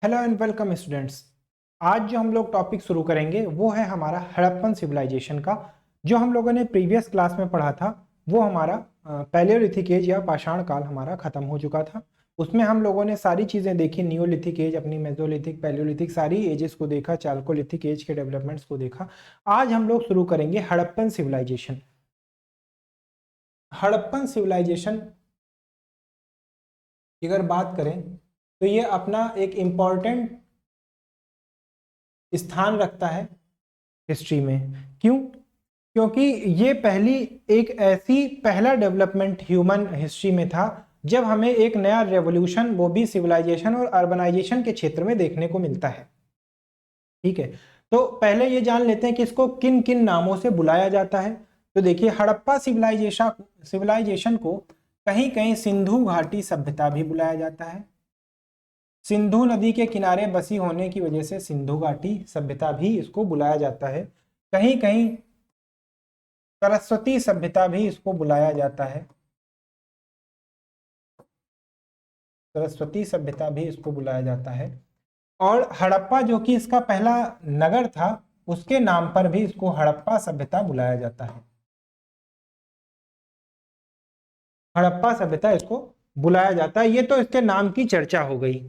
Hello and welcome students. आज जो हम लोग टॉपिक शुरू करेंगे वो है हमारा हड़प्पन सिविलाइजेशन का। जो हम लोगों ने प्रीवियस क्लास में पढ़ा था वो हमारा पैलियोलिथिक एज या पाषाण काल हमारा ख़त्म हो चुका था। उसमें हम लोगों ने सारी चीज़ें देखी, नियोलिथिक एज, अपनी मेसोलिथिक, पैलियोलिथिक, सारी एजेस को देखा, चाल्कोलिथिक एज के डेवलपमेंट्स को देखा। आज हम लोग शुरू करेंगे हड़प्पन सिविलाइजेशन। हड़प्पन सिविलाइजेशन की अगर बात करें तो ये अपना एक इम्पॉर्टेंट स्थान रखता है हिस्ट्री में। क्यों? क्योंकि ये पहला डेवलपमेंट ह्यूमन हिस्ट्री में था जब हमें एक नया रेवोल्यूशन, वो भी सिविलाइजेशन और अर्बनाइजेशन के क्षेत्र में देखने को मिलता है। ठीक है, तो पहले ये जान लेते हैं कि इसको किन किन नामों से बुलाया जाता है। तो देखिए, हड़प्पा सिविलाइजेशन को कहीं कहीं सिंधु घाटी सभ्यता भी बुलाया जाता है। सिंधु नदी के किनारे बसी होने की वजह से सिंधु घाटी सभ्यता भी इसको बुलाया जाता है। कहीं कहीं सरस्वती सभ्यता भी इसको बुलाया जाता है। सरस्वती सभ्यता भी इसको बुलाया जाता है। और हड़प्पा जो कि इसका पहला नगर था, उसके नाम पर भी इसको हड़प्पा सभ्यता बुलाया जाता है। हड़प्पा सभ्यता इसको बुलाया जाता है। ये तो इसके नाम की चर्चा हो गई।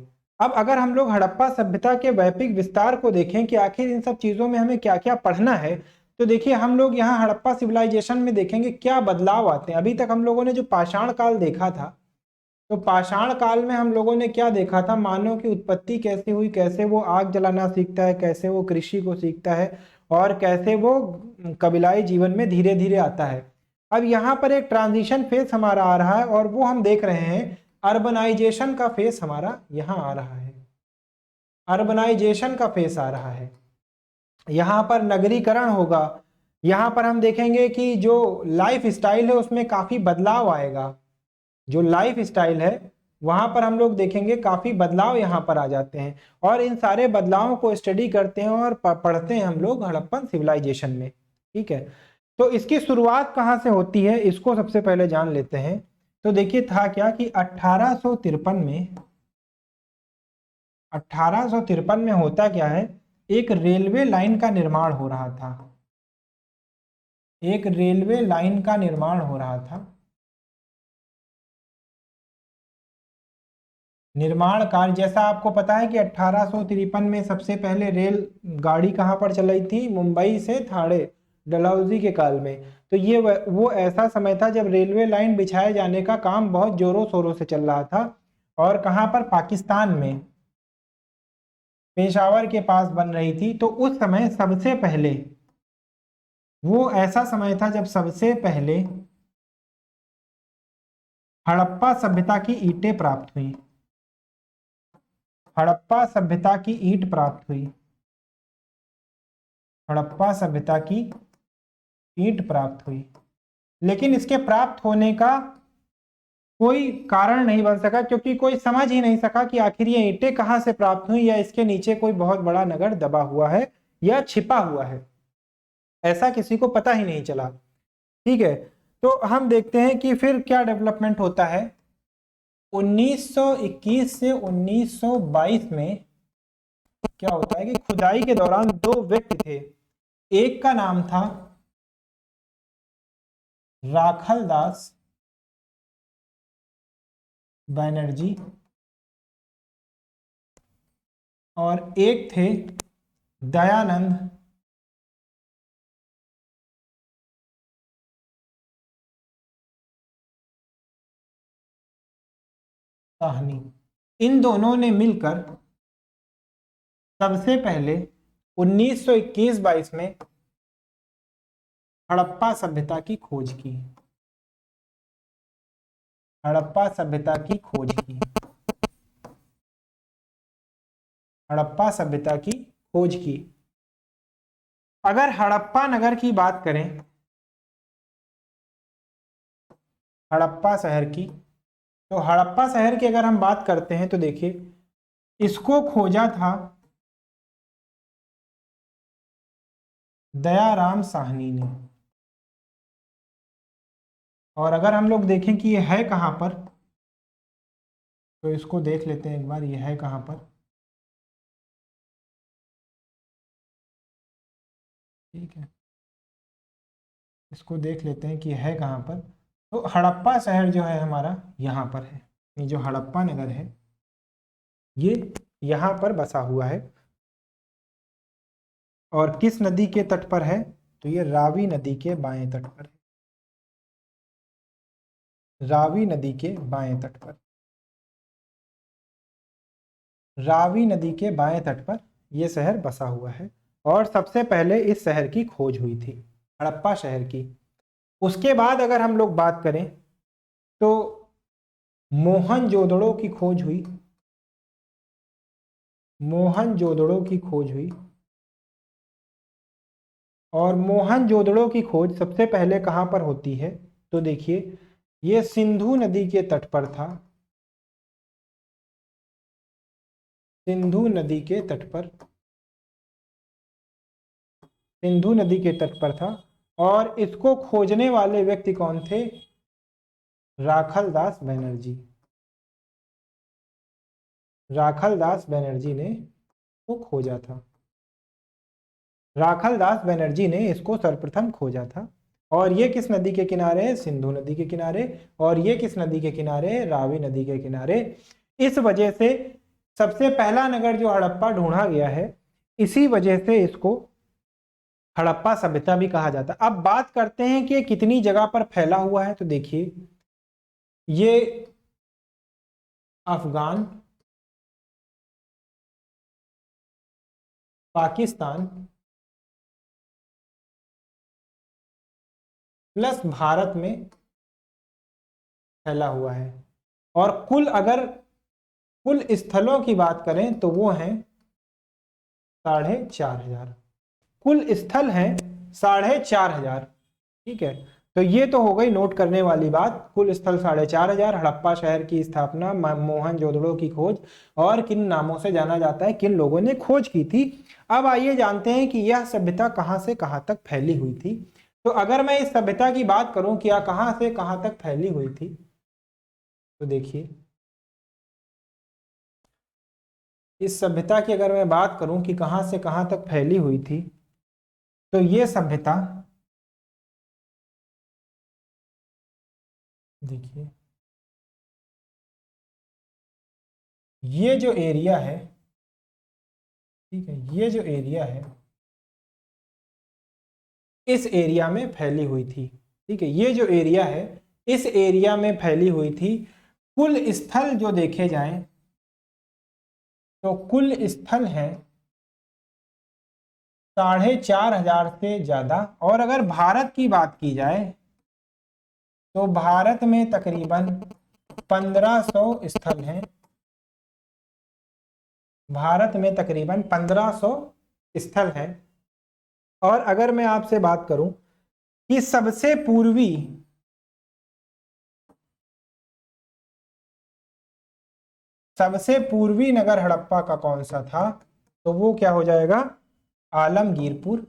अब अगर हम लोग हड़प्पा सभ्यता के वैश्विक विस्तार को देखें कि आखिर इन सब चीजों में हमें क्या क्या पढ़ना है, तो देखिए हम लोग यहाँ हड़प्पा सिविलाइजेशन में देखेंगे क्या बदलाव आते हैं। अभी तक हम लोगों ने जो पाषाण काल देखा था, तो पाषाण काल में हम लोगों ने क्या देखा था, मानव की उत्पत्ति कैसे हुई, कैसे वो आग जलाना सीखता है, कैसे वो कृषि को सीखता है और कैसे वो कबीलाई जीवन में धीरे धीरे आता है। अब यहाँ पर एक ट्रांजिशन फेज हमारा आ रहा है और वो हम देख रहे हैं, अर्बनाइजेशन का फेज हमारा यहाँ आ रहा है। अर्बनाइजेशन का फेज आ रहा है, यहाँ पर नगरीकरण होगा। यहाँ पर हम देखेंगे कि जो लाइफ स्टाइल है उसमें काफी बदलाव आएगा। जो लाइफ स्टाइल है वहां पर हम लोग देखेंगे काफी बदलाव यहाँ पर आ जाते हैं, और इन सारे बदलावों को स्टडी करते हैं और पढ़ते हैं हम लोग हड़प्पन सिविलाइजेशन में। ठीक है, तो इसकी शुरुआत कहाँ से होती है इसको सबसे पहले जान लेते हैं। तो देखिए, था क्या कि 1853 में होता क्या है, एक रेलवे लाइन का निर्माण हो रहा था। एक रेलवे लाइन का निर्माण हो रहा था। निर्माण कार्य, जैसा आपको पता है कि 1853 में सबसे पहले रेल गाड़ी कहाँ पर चलाई थी, मुंबई से ठाणे, डलहौजी के काल में। तो ये वो ऐसा समय था जब रेलवे लाइन बिछाए जाने का काम बहुत जोरों शोरों से चल रहा था। और कहाँ पर, पाकिस्तान में पेशावर के पास बन रही थी। तो उस समय सबसे पहले, वो ऐसा समय था जब सबसे पहले हड़प्पा सभ्यता की ईंटें प्राप्त हुई। हड़प्पा सभ्यता की ईंट प्राप्त हुई। हड़प्पा सभ्यता की ईंट प्राप्त हुई, लेकिन इसके प्राप्त होने का कोई कारण नहीं बन सका, क्योंकि कोई समझ ही नहीं सका कि आखिर ये ईंटें कहां से प्राप्त हुई, या इसके नीचे कोई बहुत बड़ा नगर दबा हुआ है या छिपा हुआ है। ऐसा किसी को पता ही नहीं चला। ठीक है, तो हम देखते हैं कि फिर क्या डेवलपमेंट होता है। 1921 से 1922 में क्या होता है कि खुदाई के दौरान दो व्यक्ति थे। एक का नाम था राखल दास बैनर्जी और एक थे दयानंद साहनी। इन दोनों ने मिलकर सबसे पहले 1921-22 में हड़प्पा सभ्यता की खोज की। हड़प्पा सभ्यता की खोज की। हड़प्पा सभ्यता की खोज की। अगर हड़प्पा नगर की बात करें, हड़प्पा शहर की, तो हड़प्पा शहर की अगर हम बात करते हैं तो देखिए, इसको खोजा था दयाराम साहनी ने। और अगर हम लोग देखें कि ये है कहां पर, तो इसको देख लेते हैं एक बार, ये है कहां पर। ठीक है, इसको देख लेते हैं कि है कहाँ पर। तो हड़प्पा शहर जो है हमारा यहाँ पर है, ये जो हड़प्पा नगर है ये यहाँ पर बसा हुआ है। और किस नदी के तट पर है? तो ये रावी नदी के बाएं तट पर है, रावी नदी के बाएं तट पर, रावी नदी के बाएं तट पर यह शहर बसा हुआ है। और सबसे पहले इस शहर की खोज हुई थी, हड़प्पा शहर की। उसके बाद अगर हम लोग बात करें तो मोहनजोदड़ो की खोज हुई, मोहनजोदड़ो की खोज हुई। और मोहनजोदड़ो की खोज सबसे पहले कहां पर होती है? तो देखिए, ये सिंधु नदी के तट पर था, सिंधु नदी के तट पर, सिंधु नदी के तट पर था। और इसको खोजने वाले व्यक्ति कौन थे? राखल दास बनर्जी, राखल दास बनर्जी ने वो खोजा था, राखल दास बनर्जी ने इसको सर्वप्रथम खोजा था। और ये किस नदी के किनारे है? सिंधु नदी के किनारे। और ये किस नदी के किनारे है? रावी नदी के किनारे। इस वजह से सबसे पहला नगर जो हड़प्पा ढूंढा गया है, इसी वजह से इसको हड़प्पा सभ्यता भी कहा जाता है। अब बात करते हैं कि ये कितनी जगह पर फैला हुआ है। तो देखिए, ये अफगान, पाकिस्तान प्लस भारत में फैला हुआ है। और कुल अगर कुल स्थलों की बात करें तो वो हैं 4,500, कुल स्थल हैं 4,500। ठीक है, तो ये तो हो गई नोट करने वाली बात। कुल स्थल 4,500, हड़प्पा शहर की स्थापना, मोहनजोदड़ो की खोज, और किन नामों से जाना जाता है, किन लोगों ने खोज की थी। अब आइए जानते हैं कि यह सभ्यता कहां से कहां तक फैली हुई थी। तो अगर मैं इस सभ्यता की बात करूं कि यह कहां से कहां तक फैली हुई थी, तो देखिए, इस सभ्यता की अगर मैं बात करूं कि कहां से कहां तक फैली हुई थी, तो ये सभ्यता देखिए, ये जो एरिया है, ठीक है, ये जो एरिया है, इस एरिया में फैली हुई थी। ठीक है, ये जो एरिया है इस एरिया में फैली हुई थी। कुल स्थल जो देखे जाएं तो कुल स्थल है 4,500 से ज्यादा। और अगर भारत की बात की जाए तो भारत में तकरीबन 1,500 स्थल हैं, भारत में तकरीबन 1,500 स्थल हैं। और अगर मैं आपसे बात करूं कि सबसे पूर्वी नगर हड़प्पा का कौन सा था, तो वो क्या हो जाएगा? आलमगीरपुर,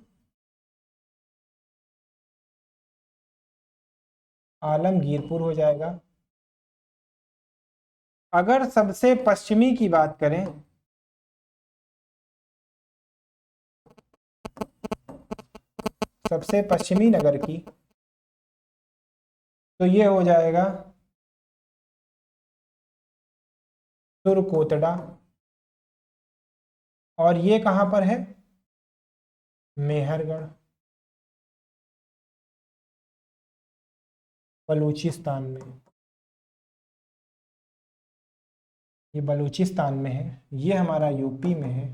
आलमगीरपुर हो जाएगा। अगर सबसे पश्चिमी की बात करें, सबसे पश्चिमी नगर की, तो ये हो जाएगा सुरकोटड़ा। और ये कहां पर है? मेहरगढ़, बलूचिस्तान में, ये बलूचिस्तान में है, ये हमारा यूपी में है।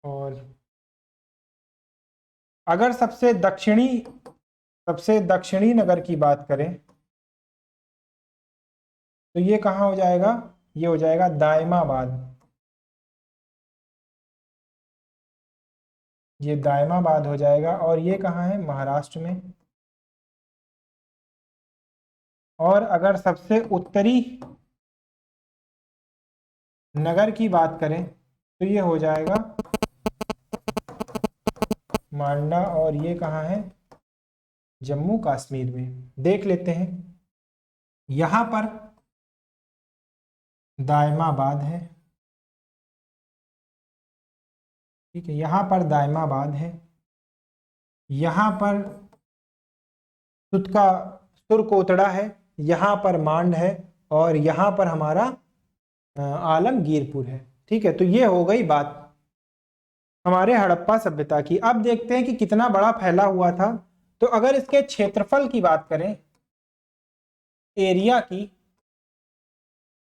और अगर सबसे दक्षिणी नगर की बात करें तो ये कहां हो जाएगा? ये हो जाएगा दायमाबाद, ये दायमाबाद हो जाएगा। और ये कहां है? महाराष्ट्र में। और अगर सबसे उत्तरी नगर की बात करें तो ये हो जाएगा मांडा। और ये कहां है? जम्मू कश्मीर में। देख लेते हैं, यहां पर दायमाबाद है, ठीक है, यहाँ पर दायमाबाद है, यहाँ पर तुतका सुरकोतड़ा है, यहाँ पर मांड है, और यहाँ पर हमारा आलमगीरपुर है। ठीक है, तो ये हो गई बात हमारे हड़प्पा सभ्यता की। अब देखते हैं कि कितना बड़ा फैला हुआ था। तो अगर इसके क्षेत्रफल की बात करें, एरिया की,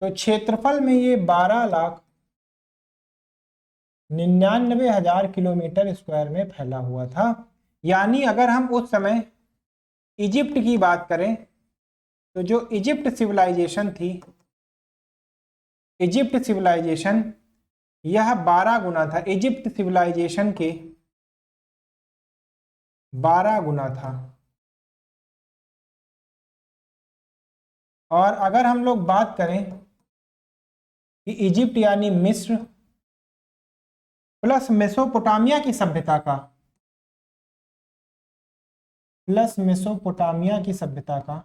तो क्षेत्रफल में ये 12,99,000 किलोमीटर स्क्वायर में फैला हुआ था। यानी अगर हम उस समय इजिप्ट की बात करें, तो जो इजिप्ट सिविलाइजेशन थी, इजिप्ट सिविलाइजेशन, यह 12 गुना था, इजिप्ट सिविलाइजेशन के 12 गुना था। और अगर हम लोग बात करें कि इजिप्ट यानी मिस्र प्लस मेसोपोटामिया की सभ्यता का, प्लस मेसोपोटामिया की सभ्यता का,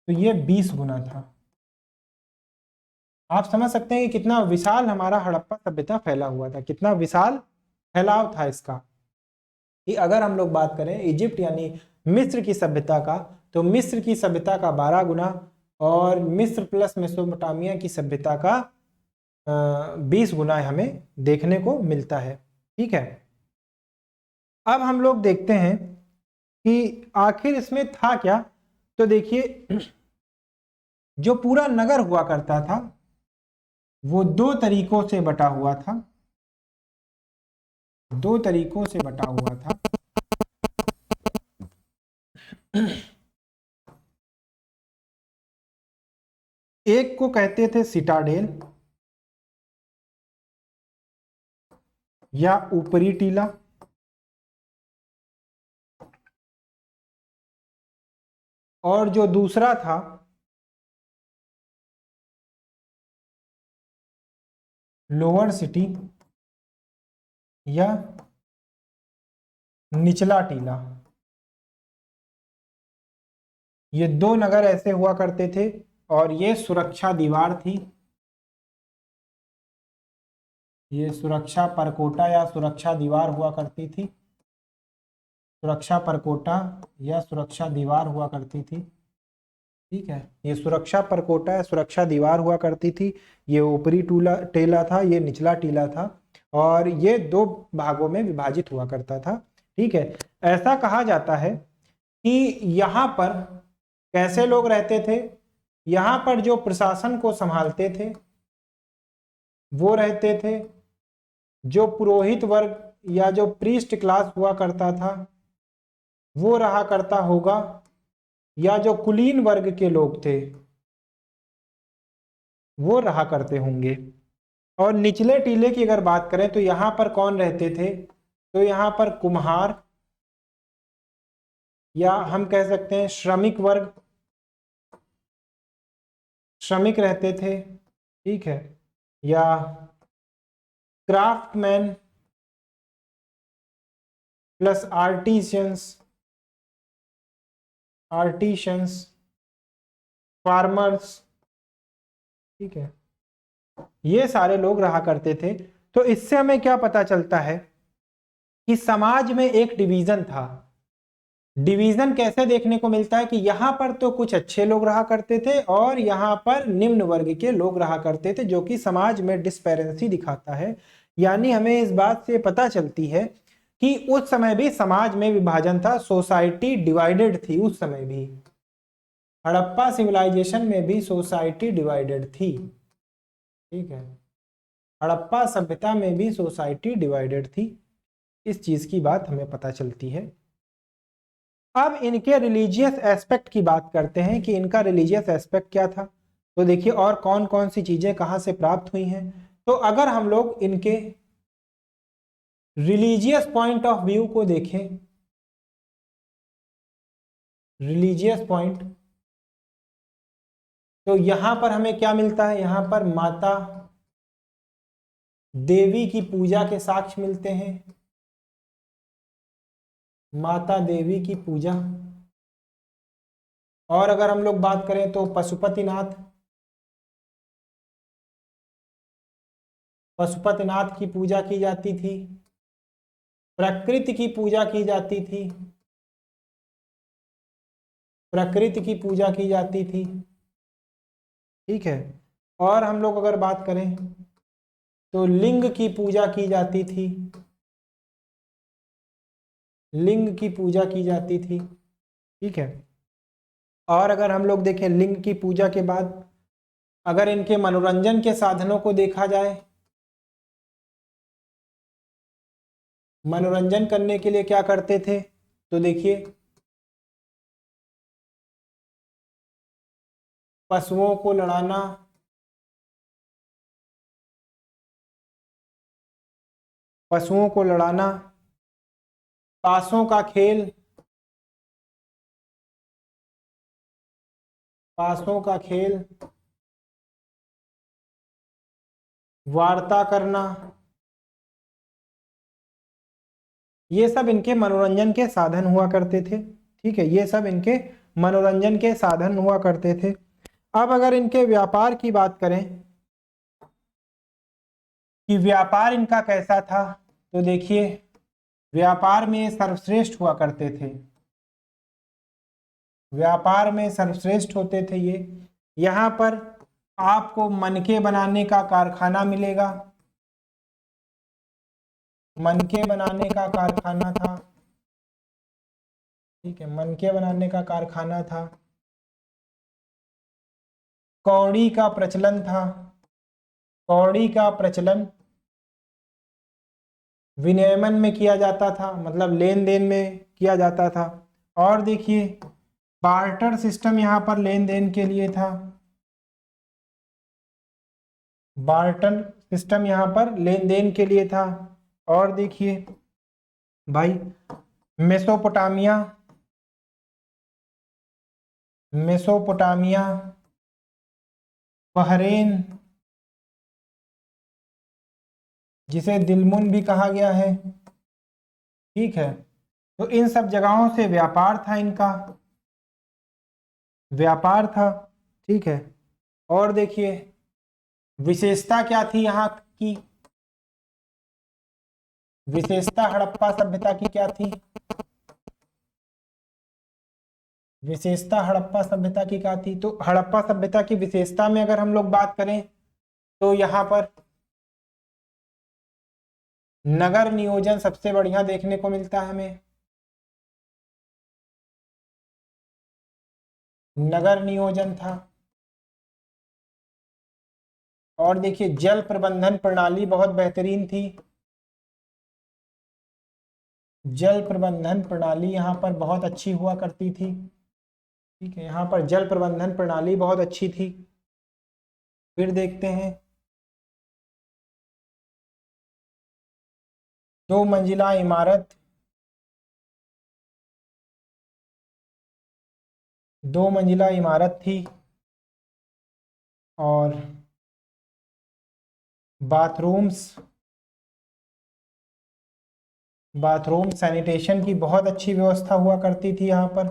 तो ये 20 गुना था। आप समझ सकते हैं कि कितना विशाल हमारा हड़प्पा सभ्यता फैला हुआ था, कितना विशाल फैलाव था इसका। कि अगर हम लोग बात करें इजिप्ट यानी मिस्र की सभ्यता का, तो मिस्र की सभ्यता का 12 गुना, और मिस्र प्लस मेसोपोटामिया की सभ्यता का 20 गुना हमें देखने को मिलता है। ठीक है, अब हम लोग देखते हैं कि आखिर इसमें था क्या। तो देखिए, जो पूरा नगर हुआ करता था वो दो तरीकों से बटा हुआ था, दो तरीकों से बटा हुआ था। एक को कहते थे सिटाडेल या ऊपरी टीला, और जो दूसरा था लोअर सिटी या निचला टीला। ये दो नगर ऐसे हुआ करते थे, और ये सुरक्षा दीवार थी, ये सुरक्षा परकोटा या सुरक्षा दीवार हुआ करती थी, सुरक्षा परकोटा या सुरक्षा दीवार हुआ करती थी। ठीक है, ये सुरक्षा परकोटा या सुरक्षा दीवार हुआ करती थी, ये ऊपरी टीला था, ये निचला टीला था, और ये दो भागों में विभाजित हुआ करता था। ठीक है, ऐसा कहा जाता है कि यहाँ पर कैसे लोग रहते थे। यहाँ पर जो प्रशासन को संभालते थे वो रहते थे जो पुरोहित वर्ग या जो प्रीस्ट क्लास हुआ करता था वो रहा करता होगा, या जो कुलीन वर्ग के लोग थे वो रहा करते होंगे। और निचले टीले की अगर बात करें तो यहाँ पर कौन रहते थे, तो यहाँ पर कुम्हार, या हम कह सकते हैं श्रमिक वर्ग, श्रमिक रहते थे। ठीक है, या craftsman plus artisans, artisans, farmers. ठीक है, ये सारे लोग रहा करते थे। तो इससे हमें क्या पता चलता है कि समाज में एक डिवीजन था। डिवीजन कैसे देखने को मिलता है कि यहां पर तो कुछ अच्छे लोग रहा करते थे और यहां पर निम्न वर्ग के लोग रहा करते थे, जो कि समाज में डिस्पेरेंसी दिखाता है। यानी हमें इस बात से पता चलती है कि उस समय भी समाज में विभाजन था, सोसाइटी डिवाइडेड थी। उस समय भी हड़प्पा सिविलाइजेशन में भी सोसाइटी डिवाइडेड थी। ठीक है, हड़प्पा सभ्यता में भी सोसाइटी डिवाइडेड थी, इस चीज की बात हमें पता चलती है। अब इनके रिलीजियस एस्पेक्ट की बात करते हैं कि इनका रिलीजियस एस्पेक्ट क्या था। तो देखिए, और कौन कौन सी चीजें कहां से प्राप्त हुई हैं। तो अगर हम लोग इनके रिलीजियस पॉइंट ऑफ व्यू को देखें, रिलीजियस पॉइंट, तो यहां पर हमें क्या मिलता है, यहां पर माता देवी की पूजा के साक्ष्य मिलते हैं, माता देवी की पूजा। और अगर हम लोग बात करें तो पशुपतिनाथ, पशुपतिनाथ की पूजा की जाती थी, प्रकृति की पूजा की जाती थी, प्रकृति की पूजा की जाती थी। ठीक है। और हम लोग अगर बात करें तो लिंग की पूजा की जाती थी, लिंग की पूजा की जाती थी। ठीक है। और अगर हम लोग देखें लिंग की पूजा के बाद अगर इनके मनोरंजन के साधनों को देखा जाए, मनोरंजन करने के लिए क्या करते थे, तो देखिए पशुओं को लड़ाना, पशुओं को लड़ाना, ताशों का खेल, ताशों का खेल, वार्ता करना, ये सब इनके मनोरंजन के साधन हुआ करते थे। ठीक है, ये सब इनके मनोरंजन के साधन हुआ करते थे। अब अगर इनके व्यापार की बात करें कि व्यापार इनका कैसा था, तो देखिए व्यापार में सर्वश्रेष्ठ हुआ करते थे, व्यापार में सर्वश्रेष्ठ होते थे ये। यहाँ पर आपको मनके बनाने का कारखाना मिलेगा, मनके बनाने का कारखाना था। ठीक है, मनके बनाने का कारखाना था। कौड़ी का प्रचलन था, कौड़ी का प्रचलन विनियमन में किया जाता था, मतलब लेन देन में किया जाता था। और देखिए बार्टर सिस्टम यहाँ पर लेन देन के लिए था, बार्टर सिस्टम यहाँ पर लेन देन के लिए था। और देखिए भाई मेसोपोटामिया, मेसोपोटामिया, बहरेन, जिसे दिलमुन भी कहा गया है। ठीक है, तो इन सब जगहों से व्यापार था इनका, व्यापार था। ठीक है। और देखिए विशेषता क्या थी यहाँ की, विशेषता हड़प्पा सभ्यता की क्या थी, विशेषता हड़प्पा सभ्यता की क्या थी, तो हड़प्पा सभ्यता की विशेषता में अगर हम लोग बात करें तो यहाँ पर नगर नियोजन सबसे बढ़िया देखने को मिलता है हमें, नगर नियोजन था। और देखिए जल प्रबंधन प्रणाली बहुत बेहतरीन थी, जल प्रबंधन प्रणाली यहाँ पर बहुत अच्छी हुआ करती थी। ठीक है, यहाँ पर जल प्रबंधन प्रणाली बहुत अच्छी थी। फिर देखते हैं 2 मंजिला इमारत, 2 मंजिला इमारत थी। और बाथरूम्स, बाथरूम सैनिटेशन की बहुत अच्छी व्यवस्था हुआ करती थी यहाँ पर,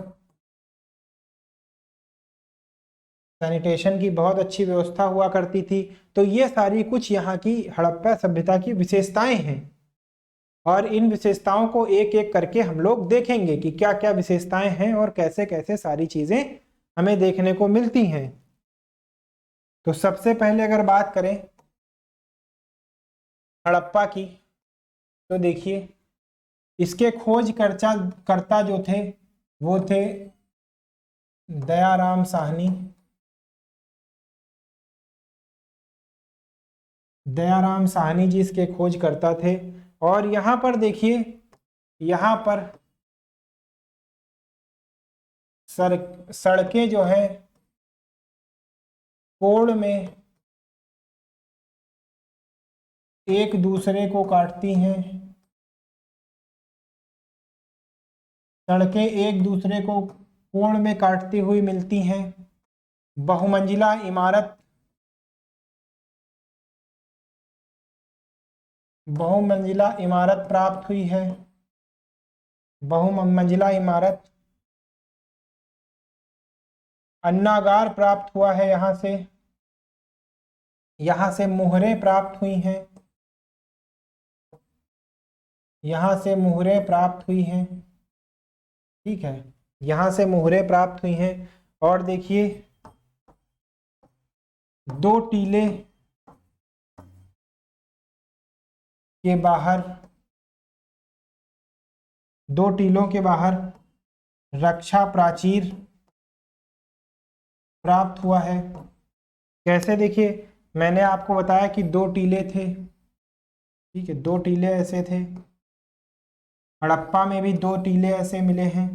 सैनिटेशन की बहुत अच्छी व्यवस्था हुआ करती थी। तो ये सारी कुछ यहाँ की हड़प्पा सभ्यता की विशेषताएं हैं। और इन विशेषताओं को एक एक करके हम लोग देखेंगे कि क्या क्या विशेषताएं हैं और कैसे कैसे सारी चीजें हमें देखने को मिलती हैं। तो सबसे पहले अगर बात करें हड़प्पा की, तो देखिए इसके खोज करता जो थे वो थे दयाराम साहनी, दयाराम साहनी जी इसके खोज करता थे। और यहाँ पर देखिए यहाँ पर सड़कें जो है कोण में एक दूसरे को काटती हैं, सड़कें एक दूसरे को कोण में काटती हुई मिलती हैं। बहुमंजिला इमारत, बहुमंजिला इमारत प्राप्त हुई है, बहुमंजिला इमारत। अन्नागार प्राप्त हुआ है यहाँ से, यहाँ से मोहरें प्राप्त हुई हैं। यहाँ से मुहरें प्राप्त हुई हैं, ठीक है, यहाँ से मुहरें प्राप्त हुई हैं। और देखिए दो टीले के बाहर, दो टीलों के बाहर रक्षा प्राचीर प्राप्त हुआ है। कैसे? देखिए मैंने आपको बताया कि दो टीले थे, ठीक है, दो टीले ऐसे थे। हड़प्पा में भी दो टीले ऐसे मिले हैं।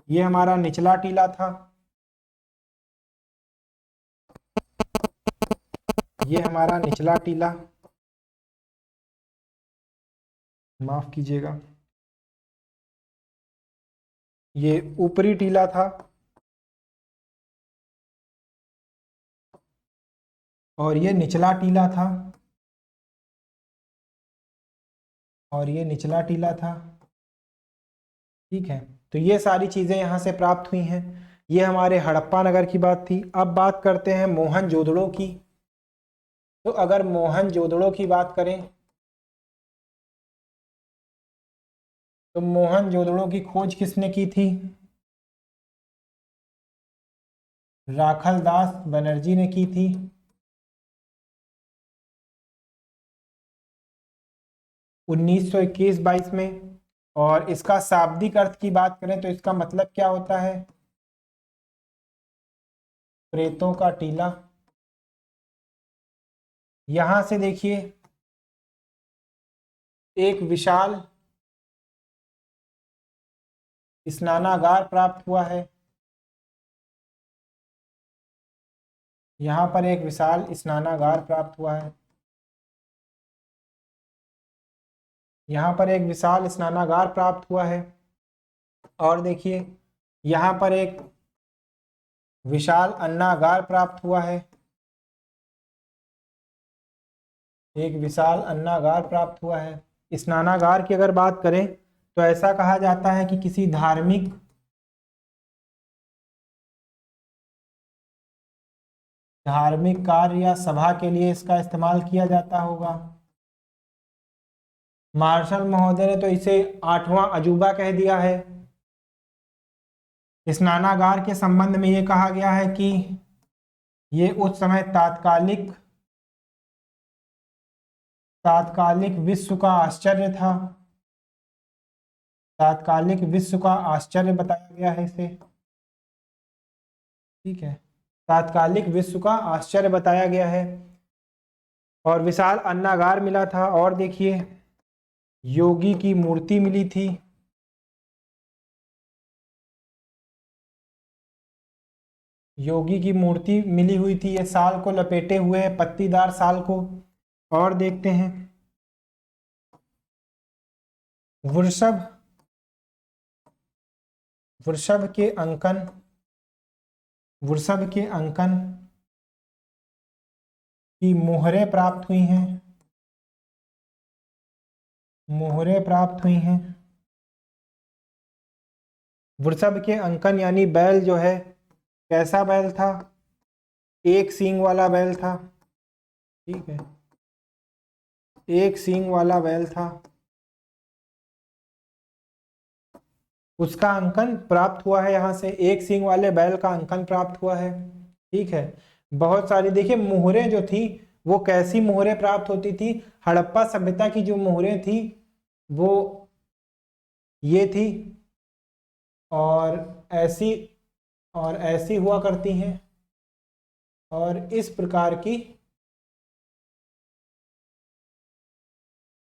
ये हमारा निचला टीला था, ये हमारा निचला टीला, माफ कीजिएगा, ये ऊपरी टीला था, और ये निचला टीला था, और ये निचला टीला था, ठीक है। तो ये सारी चीजें यहाँ से प्राप्त हुई हैं। ये हमारे हड़प्पा नगर की बात थी। अब बात करते हैं मोहनजोदड़ो की। तो अगर मोहनजोदड़ो की बात करें तो मोहनजोदड़ो की खोज किसने की थी? राखलदास बनर्जी ने की थी। 1921-22 में। और इसका शाब्दिक अर्थ की बात करें तो इसका मतलब क्या होता है? प्रेतों का टीला। यहां से देखिए एक विशाल स्नानागार प्राप्त हुआ है। यहाँ पर एक विशाल स्नानागार प्राप्त हुआ है। यहाँ पर एक विशाल स्नानागार प्राप्त हुआ है। और देखिए यहाँ पर एक विशाल अन्नागार प्राप्त हुआ है। एक विशाल अन्नागार प्राप्त हुआ है। स्नानागार की अगर बात करें तो ऐसा कहा जाता है कि किसी धार्मिक कार्य या सभा के लिए इसका इस्तेमाल किया जाता होगा। मार्शल महोदय ने तो इसे 8वां अजूबा कह दिया है। स्नानागार के संबंध में ये कहा गया है कि ये उस समय तात्कालिक विश्व का आश्चर्य था। तात्कालिक विश्व का आश्चर्य बताया गया है इसे, ठीक है, तात्कालिक विश्व का आश्चर्य बताया गया है। और विशाल अन्नागार मिला था। और देखिए योगी की मूर्ति मिली थी। योगी की मूर्ति मिली हुई थी, ये साल को लपेटे हुए है, पत्तीदार साल को। और देखते हैं वृषभ, वृषभ के अंकन, वृषभ के अंकन की मोहरें प्राप्त हुई हैं। मोहरें प्राप्त हुई हैं। वृषभ के अंकन यानी बैल जो है कैसा बैल था? एक सींग वाला बैल था, ठीक है, एक सींग वाला बैल था। उसका अंकन प्राप्त हुआ है। यहाँ से एक सींग वाले बैल का अंकन प्राप्त हुआ है, ठीक है। बहुत सारी देखिए मोहरें जो थी वो कैसी मोहरें प्राप्त होती थी? हड़प्पा सभ्यता की जो मोहरें थी वो ये थी, और ऐसी हुआ करती हैं, और इस प्रकार की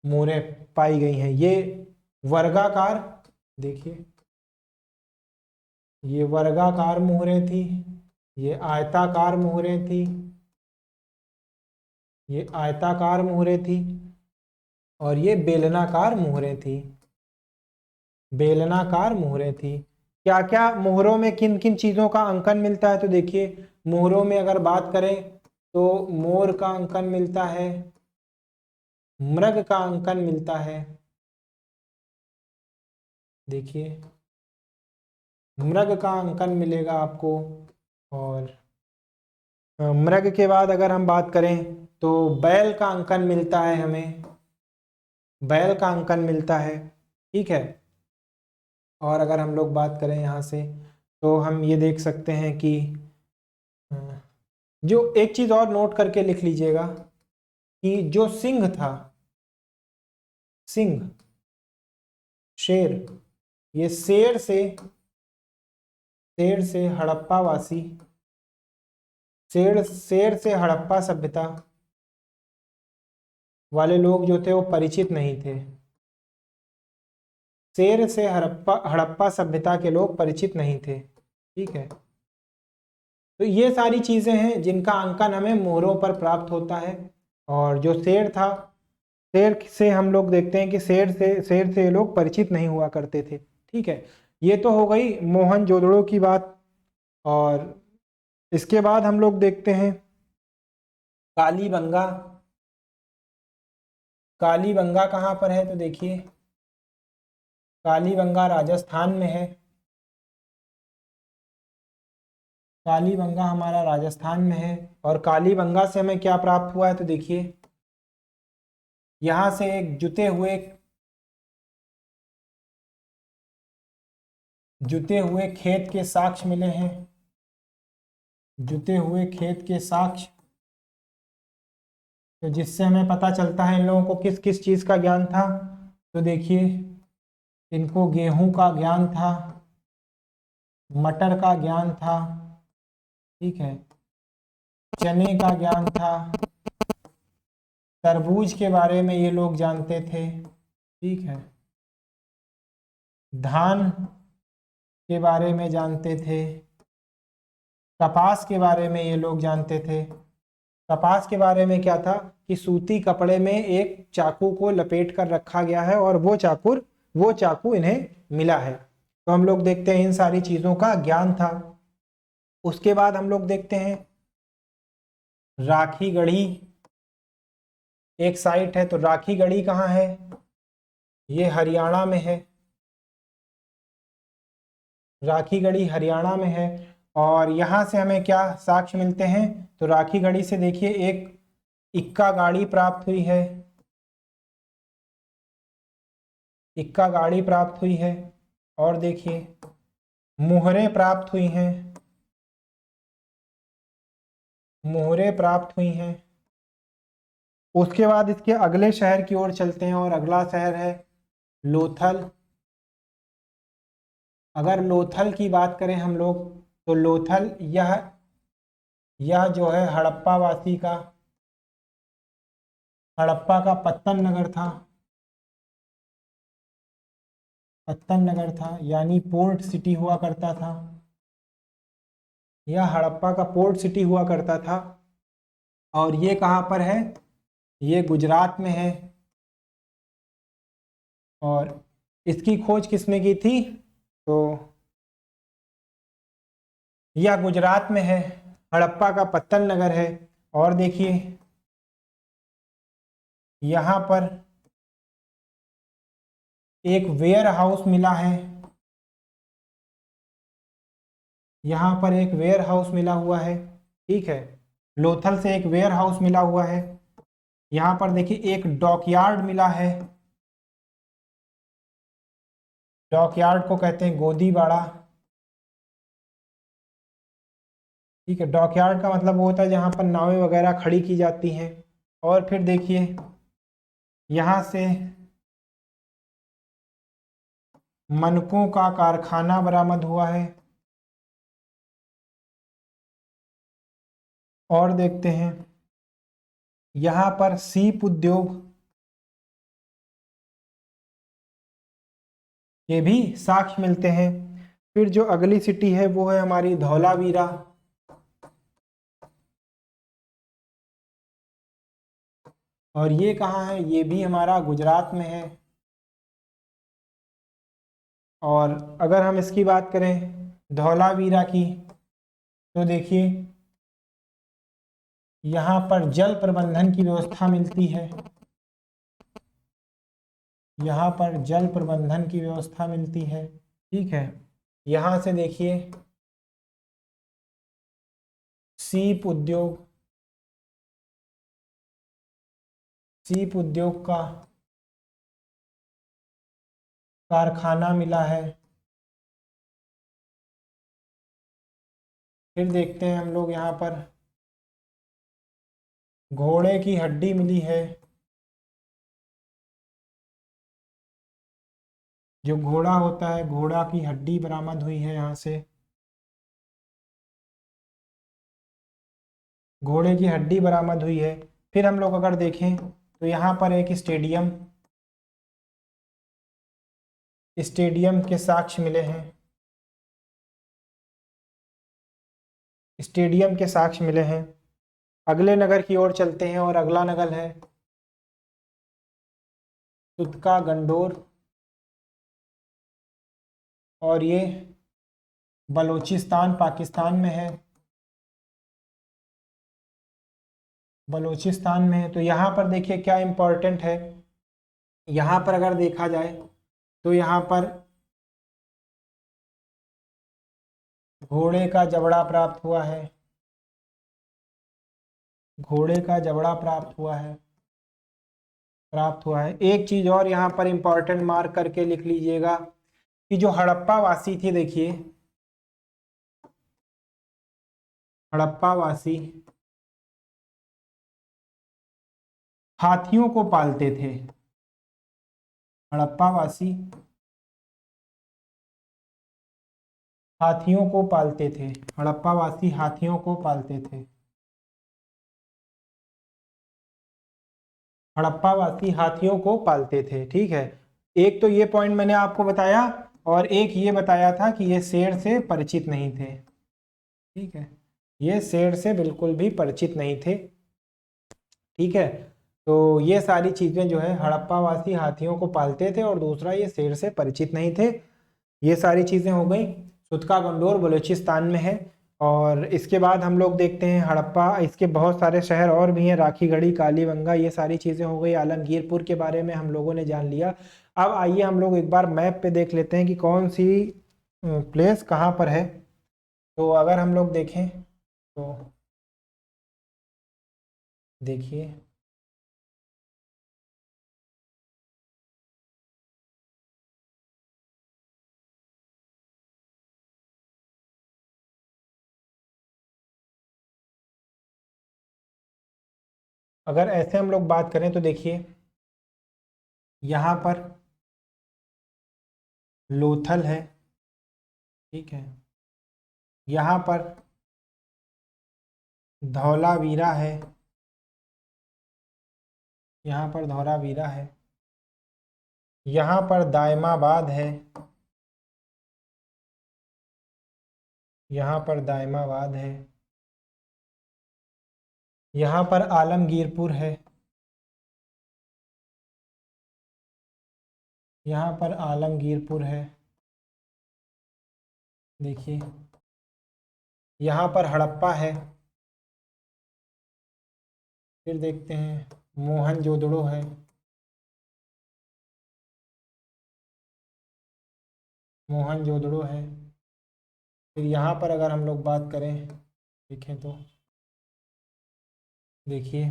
मोहरें पाई गई हैं। ये वर्गाकार, देखिए ये वर्गाकार मोहरें थी, ये आयताकार मोहरें थी, ये आयताकार मोहरें थी, और ये बेलनाकार मोहरें थी। बेलनाकार मोहरें थी। क्या क्या मोहरों में किन किन चीजों का अंकन मिलता है? तो देखिए मोहरों में अगर बात करें तो मोर का अंकन मिलता है, मृग का अंकन मिलता है, देखिए मृग का अंकन मिलेगा आपको। और मृग के बाद अगर हम बात करें तो बैल का अंकन मिलता है हमें, बैल का अंकन मिलता है। ठीक है। और अगर हम लोग बात करें यहाँ से तो हम ये देख सकते हैं कि जो एक चीज़ और नोट करके लिख लीजिएगा कि जो सिंह था, सिंह, शेर, ये शेर से हड़प्पा वासी, शेर से हड़प्पा सभ्यता वाले लोग जो थे वो परिचित नहीं थे। शेर से हड़प्पा सभ्यता के लोग परिचित नहीं थे। ठीक है, तो ये सारी चीजें हैं जिनका अंकन हमें मोहरों पर प्राप्त होता है। और जो शेर था, शेर से हम लोग देखते हैं कि शेर से ये लोग परिचित नहीं हुआ करते थे। ठीक है, ये तो हो गई मोहनजोदड़ो की बात। और इसके बाद हम लोग देखते हैं कालीबंगा। कालीबंगा कहाँ पर है, तो देखिए कालीबंगा राजस्थान में है। कालीबंगा हमारा राजस्थान में है। और कालीबंगा से हमें क्या प्राप्त हुआ है, तो देखिए यहाँ से एक जुते हुए खेत के साक्ष्य मिले हैं। जुते हुए खेत के साक्ष्य, तो जिससे हमें पता चलता है इन लोगों को किस किस चीज़ का ज्ञान था। तो देखिए इनको गेहूं का ज्ञान था, मटर का ज्ञान था, ठीक है, चने का ज्ञान था, तरबूज के बारे में ये लोग जानते थे, ठीक है, धान के बारे में जानते थे, कपास के बारे में ये लोग जानते थे। कपास के बारे में क्या था कि सूती कपड़े में एक चाकू को लपेट कर रखा गया है और वो चाकू इन्हें मिला है। तो हम लोग देखते हैं इन सारी चीजों का ज्ञान था। उसके बाद हम लोग देखते हैं राखी गढ़ी एक साइट है। तो राखी गढ़ी कहाँ है, ये हरियाणा में है। राखी गढ़ी हरियाणा में है। और यहाँ से हमें क्या साक्ष्य मिलते हैं, तो राखी गढ़ी से देखिए एक इक्का गाड़ी प्राप्त हुई है। इक्का गाड़ी प्राप्त हुई है। और देखिए मुहरें प्राप्त हुई हैं। मुहरें प्राप्त हुई हैं। उसके बाद इसके अगले शहर की ओर चलते हैं और अगला शहर है लोथल। अगर लोथल की बात करें हम लोग, तो लोथल यह जो है हड़प्पा का पत्तन नगर था। पत्तन नगर था यानी पोर्ट सिटी हुआ करता था। यह हड़प्पा का पोर्ट सिटी हुआ करता था। और ये कहाँ पर है, ये गुजरात में है। और इसकी खोज किसने की थी, तो यह गुजरात में है, हड़प्पा का पत्तन नगर है। और देखिए यहाँ पर एक वेयर हाउस मिला है। यहाँ पर एक वेयर हाउस मिला हुआ है, ठीक है, लोथल से एक वेयर हाउस मिला हुआ है। यहाँ पर देखिए एक डॉकयार्ड मिला है। डॉकयार्ड को कहते हैं गोदीबाड़ा। ठीक है, डॉकयार्ड का मतलब वो होता है जहाँ पर नावें वगैरह खड़ी की जाती हैं। और फिर देखिए यहाँ से मनकों का कारखाना बरामद हुआ है। और देखते हैं यहाँ पर सीप उद्योग के भी साक्ष्य मिलते हैं। फिर जो अगली सिटी है वो है हमारी धौलावीरा। और ये कहाँ है, ये भी हमारा गुजरात में है। और अगर हम इसकी बात करें धौलावीरा की, तो देखिए यहाँ पर जल प्रबंधन की व्यवस्था मिलती है। यहाँ पर जल प्रबंधन की व्यवस्था मिलती है, ठीक है। यहाँ से देखिए सीप उद्योग, सीप उद्योग का कारखाना मिला है। फिर देखते हैं हम लोग यहाँ पर घोड़े की हड्डी मिली है। जो घोड़ा होता है, घोड़ा की हड्डी बरामद हुई है यहाँ से। घोड़े की हड्डी बरामद हुई है। फिर हम लोग अगर देखें तो यहाँ पर एक स्टेडियम, स्टेडियम के साक्ष्य मिले हैं। स्टेडियम के साक्ष्य मिले हैं। अगले नगर की ओर चलते हैं और अगला नगर है तुतका गंडोर, और ये बलूचिस्तान पाकिस्तान में है। बलूचिस्तान में है। तो यहाँ पर देखिए क्या इम्पोर्टेंट है। यहाँ पर अगर देखा जाए तो यहाँ पर घोड़े का जबड़ा प्राप्त हुआ है। घोड़े का जबड़ा प्राप्त हुआ है। एक चीज और यहाँ पर इंपॉर्टेंट मार्क करके लिख लीजिएगा कि जो हड़प्पा वासी थे, देखिए हड़प्पा वासी हाथियों को पालते थे। हड़प्पा वासी हाथियों को पालते थे। हड़प्पा वासी हाथियों को पालते थे। हड़प्पा वासी हाथियों को पालते थे। ठीक है, एक तो ये पॉइंट मैंने आपको बताया, और एक ये बताया था कि ये शेर से परिचित नहीं थे। ठीक है, ये शेर से बिल्कुल भी परिचित नहीं थे। ठीक है, तो ये सारी चीजें जो है, हड़प्पा वासी हाथियों को पालते थे और दूसरा ये शेर से परिचित नहीं थे। ये सारी चीजें हो गई। सुतका गंडोर बलूचिस्तान में है। और इसके बाद हम लोग देखते हैं हड़प्पा, इसके बहुत सारे शहर और भी हैं, राखीगढ़ी, कालीबंगा, ये सारी चीजें हो गई। आलमगीरपुर के बारे में हम लोगों ने जान लिया। अब आइए हम लोग एक बार मैप पे देख लेते हैं कि कौन सी प्लेस कहाँ पर है। तो अगर हम लोग देखें तो देखिए अगर ऐसे हम लोग बात करें तो देखिए यहाँ पर लोथल है। ठीक है, यहाँ पर धौलावीरा है। यहाँ पर धौलावीरा है। यहाँ पर दायमाबाद है। यहाँ पर दायमाबाद है। यहाँ पर आलमगीरपुर है। यहाँ पर आलमगीरपुर है। देखिए यहाँ पर हड़प्पा है। फिर देखते हैं मोहनजोदड़ो है। मोहनजोदड़ो है। फिर यहाँ पर अगर हम लोग बात करें, देखें तो देखिए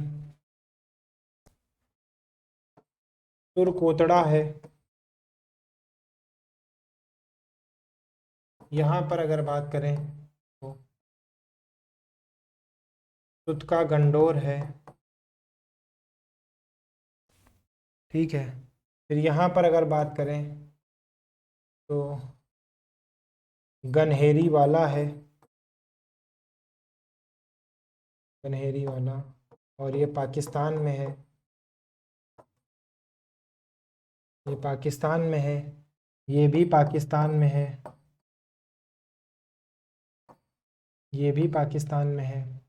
तुरकोतड़ा है। यहाँ पर अगर बात करें तो तुतका गंडोर है। ठीक है, फिर यहाँ पर अगर बात करें तो गनहेरी वाला है। गनहेरी वाला, और ये पाकिस्तान में है। ये पाकिस्तान में है। ये भी पाकिस्तान में है। ये भी पाकिस्तान में है।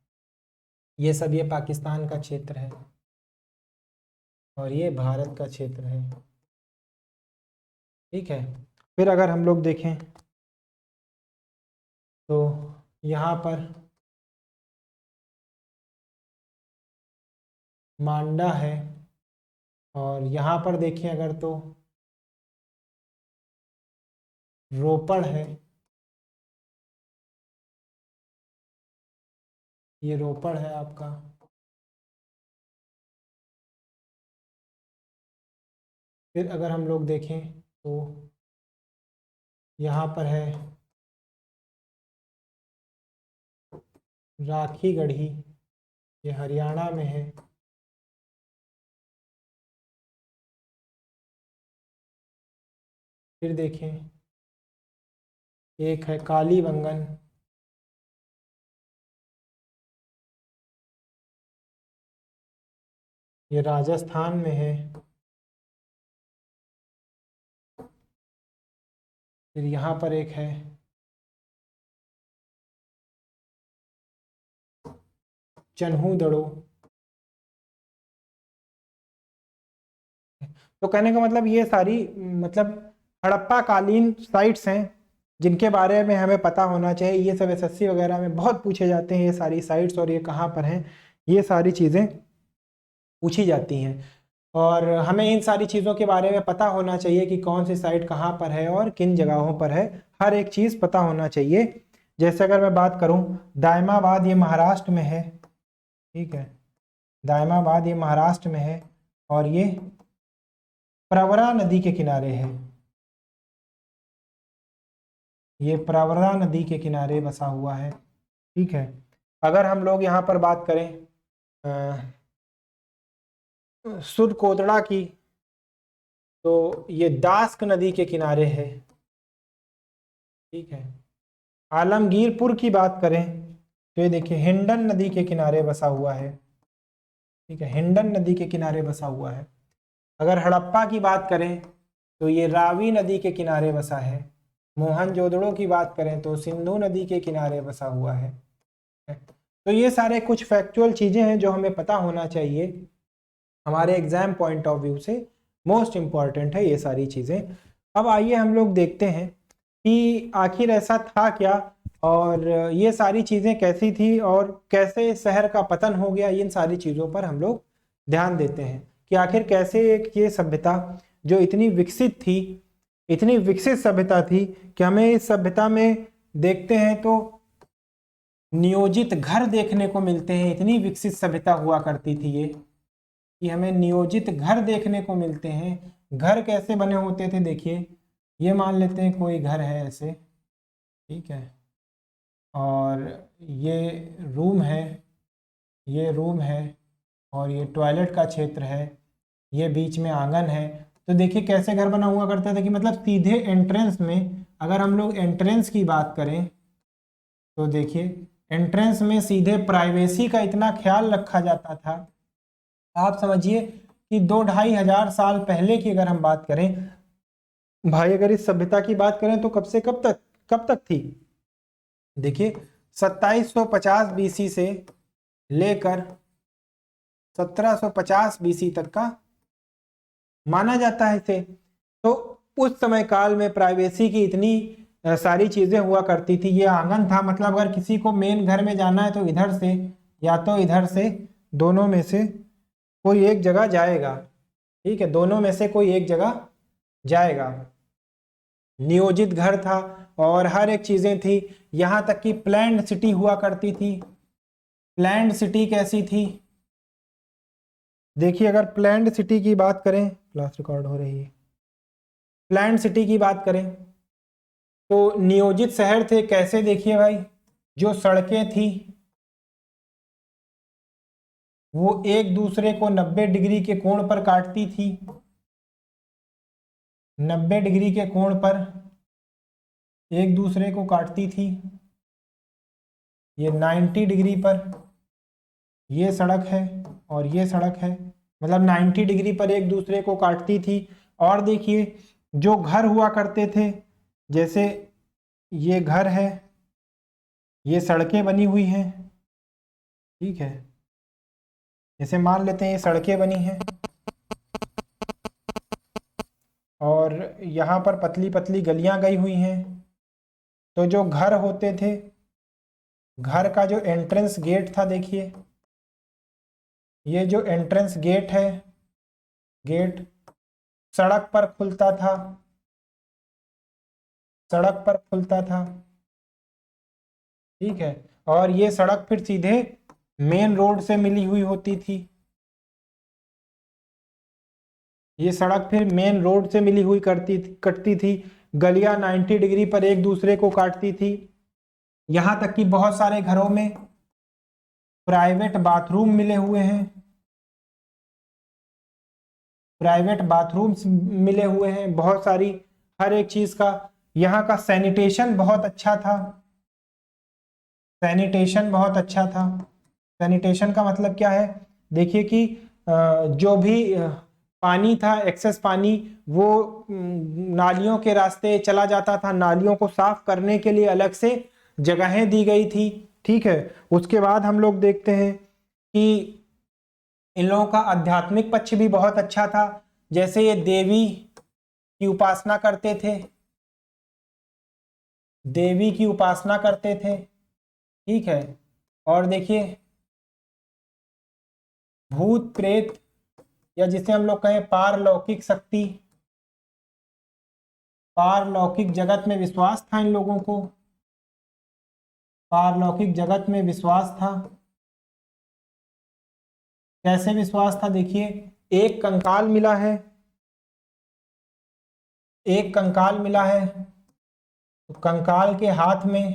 ये सब ये पाकिस्तान का क्षेत्र है और ये भारत का क्षेत्र है। ठीक है, फिर अगर हम लोग देखें तो यहाँ पर मांडा है, और यहाँ पर देखें अगर तो रोपड़ है। ये रोपड़ है आपका। फिर अगर हम लोग देखें तो यहाँ पर है राखी गढ़ी, ये हरियाणा में है। फिर देखें, एक है कालीबंगन, ये राजस्थान में है। फिर यहाँ पर एक है चन्हू-दड़ो। तो कहने का मतलब ये सारी मतलब हड़प्पा कालीन साइट्स हैं जिनके बारे में हमें पता होना चाहिए। ये सब एसएससी वगैरह में बहुत पूछे जाते हैं ये सारी साइट्स, और ये कहाँ पर हैं, ये सारी चीज़ें पूछी जाती हैं। और हमें इन सारी चीज़ों के बारे में पता होना चाहिए कि कौन सी साइट कहाँ पर है और किन जगहों पर है, हर एक चीज़ पता होना चाहिए। जैसे अगर मैं बात करूँ, दायमाबाद ये महाराष्ट्र में है, ठीक है, दायमाबाद ये महाराष्ट्र में है, और ये प्रवरा नदी के किनारे है। ये प्रवरा नदी के किनारे बसा हुआ है, ठीक है। अगर हम लोग यहाँ पर बात करें सुरकोतड़ा की, तो ये दास्क नदी के किनारे है, ठीक है। आलमगीरपुर की बात करें तो ये देखिए हिंडन नदी के किनारे बसा हुआ है, ठीक है, हिंडन नदी के किनारे बसा हुआ है। अगर हड़प्पा की बात करें तो ये रावी नदी के किनारे बसा है। मोहनजोदड़ो की बात करें तो सिंधु नदी के किनारे बसा हुआ है। तो ये सारे कुछ फैक्चुअल चीज़ें हैं जो हमें पता होना चाहिए, हमारे एग्जाम पॉइंट ऑफ व्यू से मोस्ट इम्पॉर्टेंट है ये सारी चीज़ें। अब आइए हम लोग देखते हैं कि आखिर ऐसा था क्या, और ये सारी चीज़ें कैसी थी, और कैसे शहर का पतन हो गया। इन सारी चीज़ों पर हम लोग ध्यान देते हैं कि आखिर कैसे एक ये सभ्यता जो इतनी विकसित थी, इतनी विकसित सभ्यता थी कि हमें इस सभ्यता में देखते हैं तो नियोजित घर देखने को मिलते हैं। इतनी विकसित सभ्यता हुआ करती थी ये कि हमें नियोजित घर देखने को मिलते हैं। घर कैसे बने होते थे, देखिए, ये मान लेते हैं कोई घर है ऐसे, ठीक है, और ये रूम है, ये रूम है, और ये टॉयलेट का क्षेत्र है, ये बीच में आंगन है। तो देखिए कैसे घर बना हुआ करता था कि मतलब सीधे एंट्रेंस में, अगर हम लोग एंट्रेंस की बात करें तो देखिए एंट्रेंस में सीधे प्राइवेसी का इतना ख्याल रखा जाता था। आप समझिए कि 2-2.5 हजार साल पहले की अगर हम बात करें भाई, अगर इस सभ्यता की बात करें तो कब से कब तक थी, देखिए 2750 बीसी से लेकर 1750 बीसी तक का माना जाता है इसे। तो उस समय काल में प्राइवेसी की इतनी सारी चीजें हुआ करती थी। ये आंगन था, मतलब अगर किसी को मेन घर में जाना है तो इधर से या तो इधर से, दोनों में से कोई एक जगह जाएगा, ठीक है, दोनों में से कोई एक जगह जाएगा। नियोजित घर था और हर एक चीजें थी, यहाँ तक कि प्लैन्ड सिटी हुआ करती थी। प्लैन्ड सिटी कैसी थी, देखिए अगर प्लैन्ड सिटी की बात करें, क्लास रिकॉर्ड हो रही है, प्लैन्ड सिटी की बात करें तो नियोजित शहर थे कैसे, देखिए भाई, जो सड़कें थी वो एक दूसरे को 90 डिग्री के कोण पर काटती थी। 90 डिग्री के कोण पर एक दूसरे को काटती थी। ये 90 डिग्री पर ये सड़क है और ये सड़क है, मतलब 90 डिग्री पर एक दूसरे को काटती थी। और देखिए जो घर हुआ करते थे, जैसे ये घर है, ये सड़कें बनी हुई हैं, ठीक है, जैसे मान लेते हैं ये सड़कें बनी हैं और यहाँ पर पतली पतली गलियां गई हुई हैं। तो जो घर होते थे, घर का जो एंट्रेंस गेट था, देखिए ये जो एंट्रेंस गेट है, गेट सड़क पर खुलता था, सड़क पर खुलता था, ठीक है, और ये सड़क फिर सीधे मेन रोड से मिली हुई होती थी। ये सड़क फिर मेन रोड से मिली हुई कटती थी। गलियां 90 डिग्री पर एक दूसरे को काटती थी। यहां तक कि बहुत सारे घरों में प्राइवेट बाथरूम मिले हुए हैं, प्राइवेट बाथरूम्स मिले हुए हैं, बहुत सारी हर एक चीज का। यहाँ का सैनिटेशन बहुत अच्छा था, सैनिटेशन बहुत अच्छा था। सैनिटेशन का मतलब क्या है, देखिए कि जो भी पानी था, एक्सेस पानी, वो नालियों के रास्ते चला जाता था। नालियों को साफ करने के लिए अलग से जगहें दी गई थी। ठीक है, उसके बाद हम लोग देखते हैं कि इन लोगों का आध्यात्मिक पक्ष भी बहुत अच्छा था। जैसे ये देवी की उपासना करते थे, देवी की उपासना करते थे। ठीक है, और देखिए भूत प्रेत, या जिसे हम लोग कहें पारलौकिक शक्ति, पारलौकिक जगत में विश्वास था इन लोगों को, पारलौकिक जगत में विश्वास था। कैसे विश्वास था, देखिए एक कंकाल मिला है, एक कंकाल मिला है, तो कंकाल के हाथ में,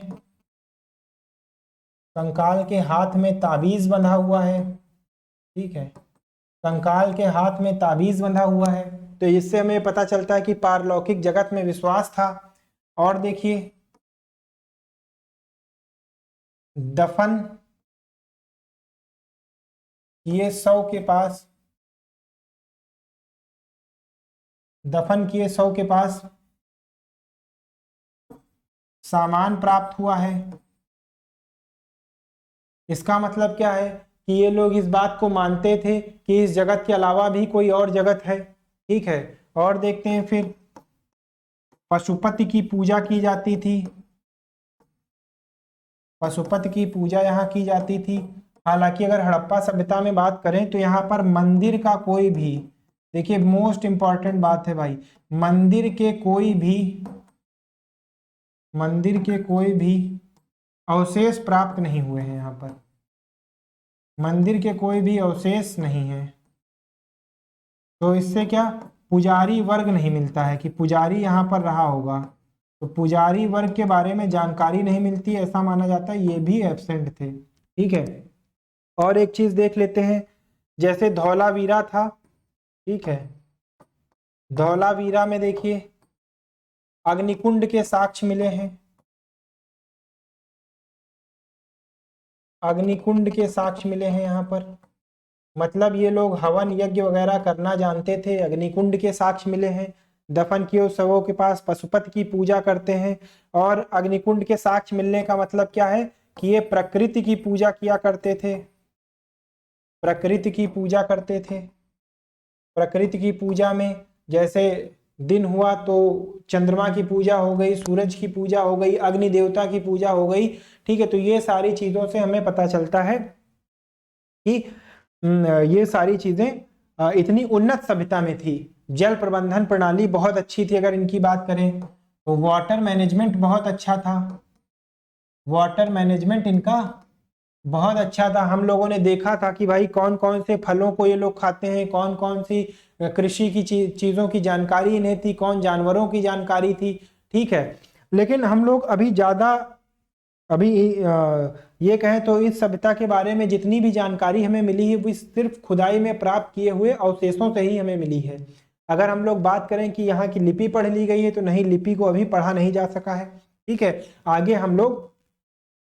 कंकाल के हाथ में ताबीज बंधा हुआ है। ठीक है, कंकाल के हाथ में ताबीज बंधा हुआ है, तो इससे हमें पता चलता है कि पारलौकिक जगत में विश्वास था। और देखिए दफन किए शव के पास, दफन किए शव के पास सामान प्राप्त हुआ है। इसका मतलब क्या है कि ये लोग इस बात को मानते थे कि इस जगत के अलावा भी कोई और जगत है। ठीक है, और देखते हैं फिर पशुपति की पूजा की जाती थी, पशुपति की पूजा यहाँ की जाती थी। हालांकि अगर हड़प्पा सभ्यता में बात करें तो यहाँ पर मंदिर का कोई भी, देखिए मोस्ट इंपॉर्टेंट बात है भाई, मंदिर के कोई भी, मंदिर के कोई भी अवशेष प्राप्त नहीं हुए हैं। यहाँ पर मंदिर के कोई भी अवशेष नहीं है। तो इससे क्या, पुजारी वर्ग नहीं मिलता है कि पुजारी यहाँ पर रहा होगा, तो पुजारी वर्ग के बारे में जानकारी नहीं मिलती, ऐसा माना जाता है ये भी एब्सेंट थे। ठीक है, और एक चीज देख लेते हैं, जैसे धौलावीरा था। ठीक है, धौलावीरा में देखिए अग्निकुंड के साक्ष्य मिले हैं, अग्निकुंड के साक्ष्य मिले हैं यहाँ पर, मतलब ये लोग हवन यज्ञ वगैरह करना जानते थे। अग्निकुंड के साक्ष्य मिले हैं, दफन किए हुए शवों के पास पशुपति की पूजा करते हैं। और अग्निकुंड के साक्ष्य मिलने का मतलब क्या है कि ये प्रकृति की पूजा किया करते थे, प्रकृति की पूजा करते थे। प्रकृति की पूजा में जैसे दिन हुआ तो चंद्रमा की पूजा हो गई, सूरज की पूजा हो गई, अग्नि देवता की पूजा हो गई। ठीक है, तो ये सारी चीजों से हमें पता चलता है कि ये सारी चीजें इतनी उन्नत सभ्यता में थी। जल प्रबंधन प्रणाली बहुत अच्छी थी। अगर इनकी बात करें तो वाटर मैनेजमेंट बहुत अच्छा था, वाटर मैनेजमेंट इनका बहुत अच्छा था। हम लोगों ने देखा था कि भाई कौन कौन से फलों को ये लोग खाते हैं, कौन कौन सी कृषि की चीजों की जानकारी इन्हें थी, कौन जानवरों की जानकारी थी। ठीक है, लेकिन हम लोग अभी ज्यादा, अभी ये कहें तो इस सभ्यता के बारे में जितनी भी जानकारी हमें मिली है वो सिर्फ खुदाई में प्राप्त किए हुए अवशेषों से ही हमें मिली है। अगर हम लोग बात करें कि यहाँ की लिपि पढ़ ली गई है तो नहीं, लिपि को अभी पढ़ा नहीं जा सका है। ठीक है, आगे हम लोग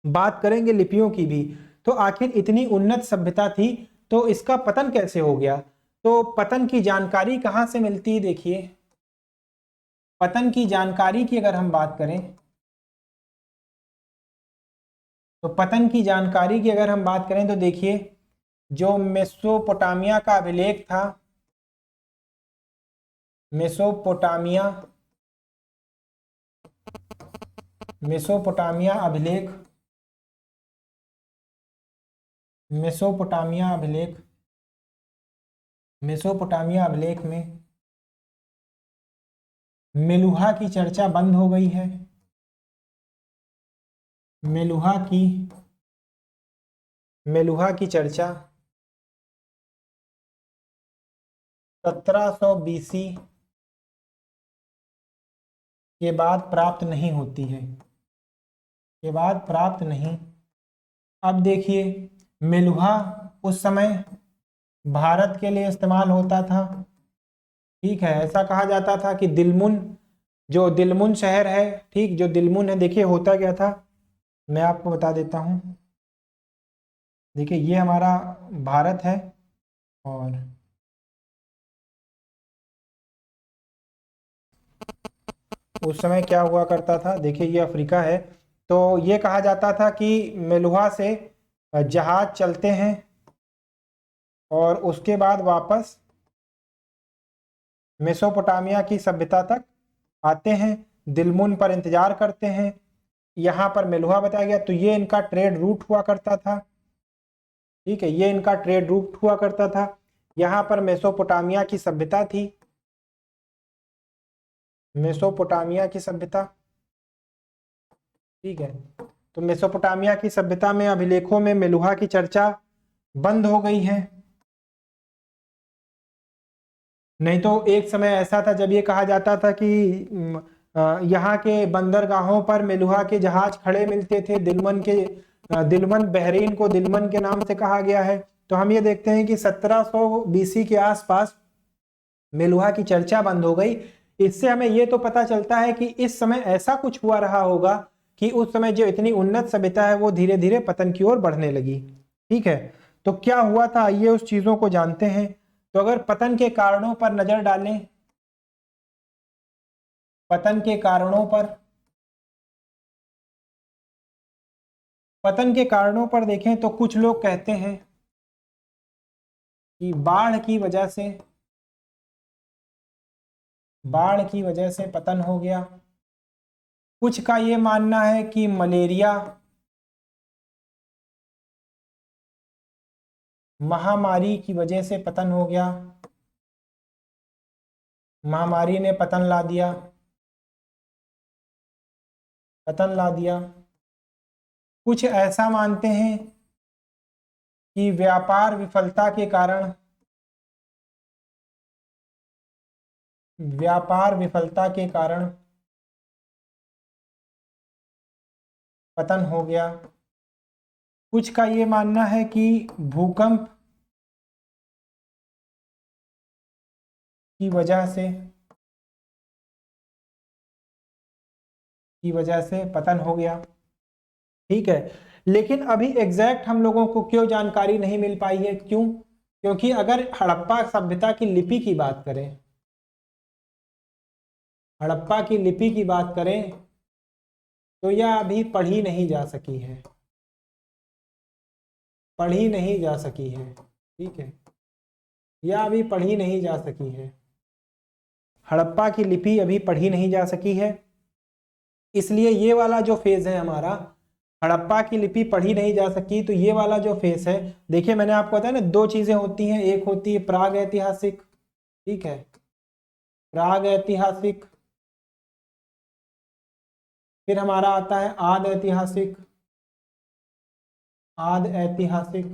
बात करेंगे लिपियों की भी। तो आखिर इतनी उन्नत सभ्यता थी तो इसका पतन कैसे हो गया, तो पतन की जानकारी कहाँ से मिलती है, देखिए पतन की जानकारी की अगर हम बात करें तो पतन की जानकारी की अगर हम बात करें तो देखिए जो मेसोपोटामिया का अभिलेख था, मेसोपोटामिया, मेसोपोटामिया अभिलेख, मेसोपोटामिया अभिलेख, मेसोपोटामिया अभिलेख में मेलुहा की चर्चा बंद हो गई है। मेलुहा की, मेलुहा की चर्चा 1700 BC, के बाद प्राप्त नहीं होती है, के बाद प्राप्त नहीं। अब देखिए मेलुहा उस समय भारत के लिए इस्तेमाल होता था, ठीक है। ऐसा कहा जाता था कि दिलमुन, जो दिलमुन शहर है, ठीक, जो दिलमुन है, देखिए होता क्या था, मैं आपको बता देता हूँ। देखिए ये हमारा भारत है और उस समय क्या हुआ करता था, देखिए ये अफ्रीका है। तो ये कहा जाता था कि मेलुहा से जहाज चलते हैं और उसके बाद वापस मेसोपोटामिया की सभ्यता तक आते हैं, दिलमुन पर इंतजार करते हैं, यहाँ पर मेलुहा बताया गया। तो ये इनका ट्रेड रूट हुआ करता था, ठीक है, ये इनका ट्रेड रूट हुआ करता था। यहाँ पर मेसोपोटामिया की सभ्यता थी, मेसोपोटामिया की सभ्यता, ठीक है। तो मेसोपोटामिया की सभ्यता में अभिलेखों में मेलुहा की चर्चा बंद हो गई है। नहीं तो एक समय ऐसा था जब ये कहा जाता था कि यहाँ के बंदरगाहों पर मेलुहा के जहाज खड़े मिलते थे। दिलमन बहरीन को दिलमन के नाम से कहा गया है। तो हम ये देखते हैं कि 1700 बीसी के आसपास मेलुहा की चर्चा बंद हो गई। इससे हमें ये तो पता चलता है कि इस समय ऐसा कुछ हुआ रहा होगा कि उस समय जो इतनी उन्नत सभ्यता है वो धीरे धीरे पतन की ओर बढ़ने लगी, ठीक है। तो क्या हुआ था, आइए उस चीजों को जानते हैं। तो अगर पतन के कारणों पर नजर डालें, पतन के कारणों पर, पतन के कारणों पर देखें तो कुछ लोग कहते हैं कि बाढ़ की वजह से पतन हो गया। कुछ का ये मानना है कि मलेरिया महामारी की वजह से पतन हो गया, महामारी ने पतन ला दिया, पतन ला दिया। कुछ ऐसा मानते हैं कि व्यापार विफलता के कारण, व्यापार विफलता के कारण पतन हो गया। कुछ का ये मानना है कि भूकंप की वजह से, पतन हो गया, ठीक है। लेकिन अभी एग्जैक्ट हम लोगों को क्यों जानकारी नहीं मिल पाई है, क्यों? क्योंकि अगर हड़प्पा सभ्यता की लिपि की बात करें, हड़प्पा की लिपि की बात करें तो यह अभी पढ़ी नहीं जा सकी है, पढ़ी नहीं जा सकी है, ठीक है, यह अभी पढ़ी नहीं जा सकी है। हड़प्पा की लिपि अभी पढ़ी नहीं जा सकी है, इसलिए ये वाला जो फेज है हमारा, हड़प्पा की लिपि पढ़ी नहीं जा सकी, तो ये वाला जो फेज है, देखिए मैंने आपको बताया ना, दो चीजें होती हैं, एक होती है प्राग ऐतिहासिक, ठीक है, प्राग ऐतिहासिक, फिर हमारा आता है आद ऐतिहासिक, आद ऐतिहासिक,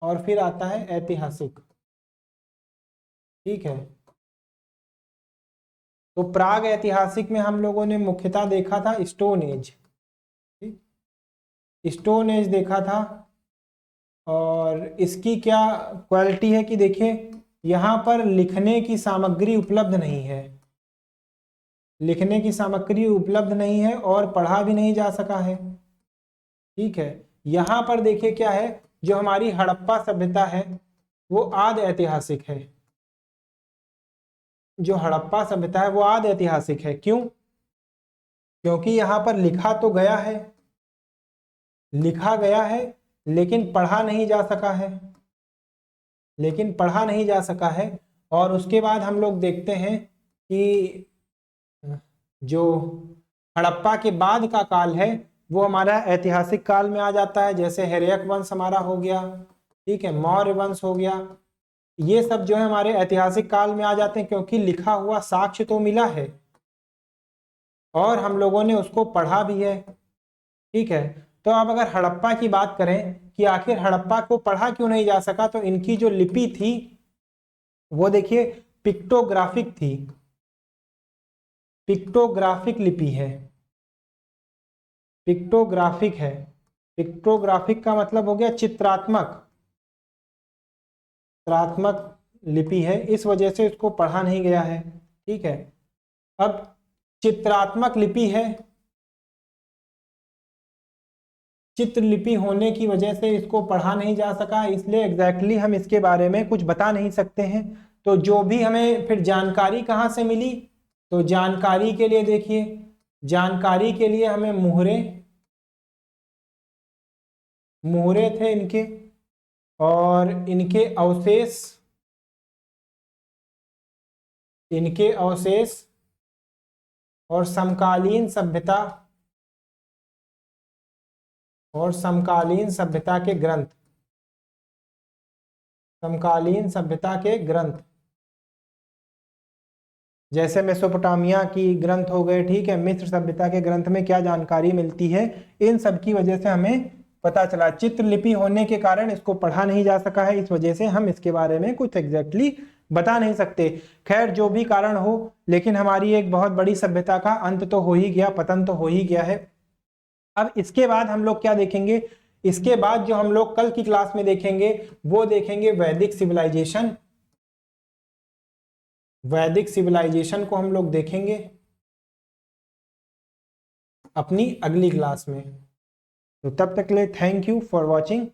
और फिर आता है ऐतिहासिक, ठीक है। तो प्राग ऐतिहासिक में हम लोगों ने मुख्यतः देखा था स्टोन एज, ठीक, स्टोन एज देखा था। और इसकी क्या क्वालिटी है कि देखिए यहाँ पर लिखने की सामग्री उपलब्ध नहीं है, लिखने की सामग्री उपलब्ध नहीं है और पढ़ा भी नहीं जा सका है, ठीक है। यहाँ पर देखिए क्या है, जो हमारी हड़प्पा सभ्यता है वो आद ऐतिहासिक है, जो हड़प्पा सभ्यता है वो आद ऐतिहासिक है। क्यों? क्योंकि यहाँ पर लिखा तो गया है, लिखा गया है, लेकिन पढ़ा नहीं जा सका है, लेकिन पढ़ा नहीं जा सका है। और उसके बाद हम लोग देखते हैं कि जो हड़प्पा के बाद का काल है वो हमारा ऐतिहासिक काल में आ जाता है, जैसे हैर्यक वंश हमारा हो गया, ठीक है, मौर्य वंश हो गया, ये सब जो है हमारे ऐतिहासिक काल में आ जाते हैं, क्योंकि लिखा हुआ साक्ष्य तो मिला है और हम लोगों ने उसको पढ़ा भी है, ठीक है। तो अब अगर हड़प्पा की बात करें कि आखिर हड़प्पा को पढ़ा क्यों नहीं जा सका, तो इनकी जो लिपि थी वो देखिए पिक्टोग्राफिक थी, पिक्टोग्राफिक लिपि है, पिक्टोग्राफिक है। पिक्टोग्राफिक का मतलब हो गया चित्रात्मक, चित्रात्मक लिपि है, इस वजह से इसको पढ़ा नहीं गया है। ठीक है, अब चित्रात्मक लिपि है, चित्रलिपि होने की वजह से इसको पढ़ा नहीं जा सका, इसलिए एग्जैक्टली हम इसके बारे में कुछ बता नहीं सकते हैं। तो जो भी हमें फिर जानकारी कहाँ से मिली, तो जानकारी के लिए देखिए, जानकारी के लिए हमें मुहरे, मुहरे थे इनके, और इनके अवशेष, इनके अवशेष और समकालीन सभ्यता, और समकालीन सभ्यता के ग्रंथ, समकालीन सभ्यता के ग्रंथ जैसे मेसोपोटामिया की ग्रंथ हो गए। ठीक है, मिस्र सभ्यता के ग्रंथ में क्या जानकारी मिलती है, इन सब की वजह से हमें पता चला। चित्रलिपि होने के कारण इसको पढ़ा नहीं जा सका है, इस वजह से हम इसके बारे में कुछ एग्जैक्टली बता नहीं सकते। खैर जो भी कारण हो, लेकिन हमारी एक बहुत बड़ी सभ्यता का अंत तो हो ही गया, पतन तो हो ही गया है। अब इसके बाद हम लोग क्या देखेंगे, इसके बाद जो हम लोग कल की क्लास में देखेंगे वो देखेंगे वैदिक सिविलाइजेशन। वैदिक सिविलाइजेशन को हम लोग देखेंगे अपनी अगली क्लास में। तो तब तक के लिए थैंक यू फॉर वॉचिंग।